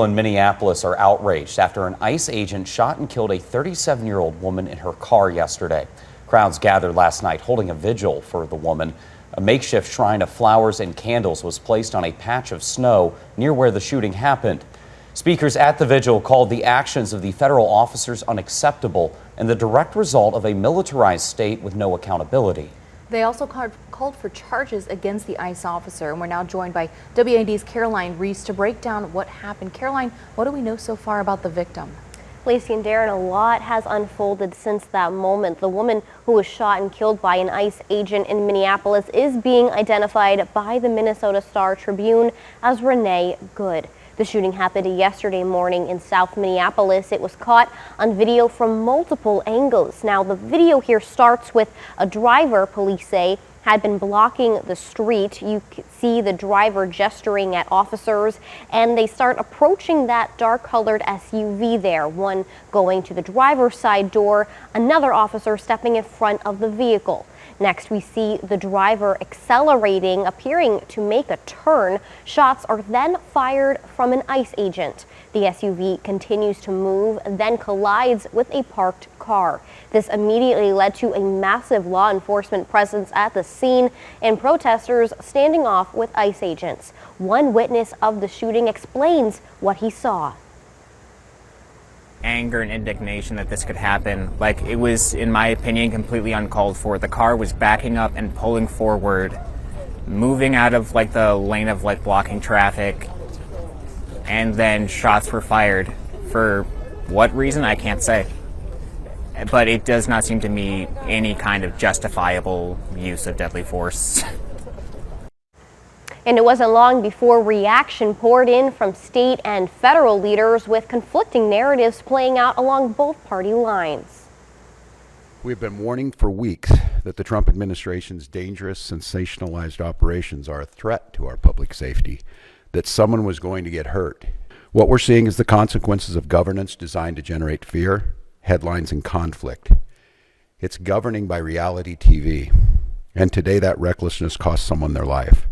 In Minneapolis are outraged after an ICE agent shot and killed a 37-year-old woman in her car yesterday. Crowds gathered last night holding a vigil for the woman. A makeshift shrine of flowers and candles was placed on a patch of snow near where the shooting happened. Speakers at the vigil called the actions of the federal officers unacceptable and the direct result of a militarized state with no accountability. They also called for charges against the ICE officer, and we're now joined by WAND's Caroline Reese to break down what happened. Caroline, what do we know so far about the victim? Lacey and Darren, a lot has unfolded since that moment. The woman who was shot and killed by an ICE agent in Minneapolis is being identified by the Minnesota Star Tribune as Renee Good. The shooting happened yesterday morning in South Minneapolis. It was caught on video from multiple angles. Now, the video here starts with a driver, police say, had been blocking the street. You can see the driver gesturing at officers, and they start approaching that dark-colored SUV there, one going to the driver's side door, another officer stepping in front of the vehicle. Next, we see the driver accelerating, appearing to make a turn. Shots are then fired from an ICE agent. The SUV continues to move, then collides with a parked car. This immediately led to a massive law enforcement presence at the scene and protesters standing off with ICE agents. One witness of the shooting explains what he saw. Anger and indignation that this could happen. Like, it was, in my opinion, completely uncalled for. The car was backing up and pulling forward, moving out of like the lane of like blocking traffic, and then shots were fired. For what reason, I can't say. But it does not seem to me any kind of justifiable use of deadly force. And it wasn't long before reaction poured in from state and federal leaders, with conflicting narratives playing out along both party lines. We've been warning for weeks that the Trump administration's dangerous, sensationalized operations are a threat to our public safety, that someone was going to get hurt. What we're seeing is the consequences of governance designed to generate fear, headlines, and conflict. It's governing by reality TV, and today that recklessness cost someone their life.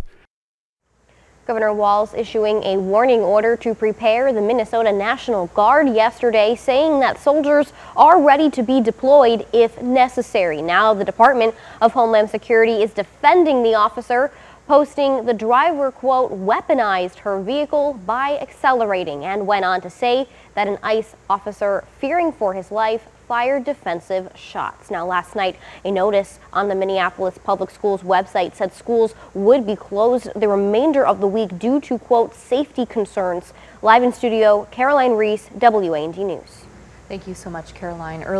Governor Walz issuing a warning order to prepare the Minnesota National Guard yesterday, saying that soldiers are ready to be deployed if necessary. Now, the Department of Homeland Security is defending the officer, posting the driver, quote, weaponized her vehicle by accelerating, and went on to say that an ICE officer, fearing for his life, fired defensive shots. Now, last night, a notice on the Minneapolis Public Schools website said schools would be closed the remainder of the week due to, quote, safety concerns. Live in studio, Caroline Reese, WAND News. Thank you so much, Caroline.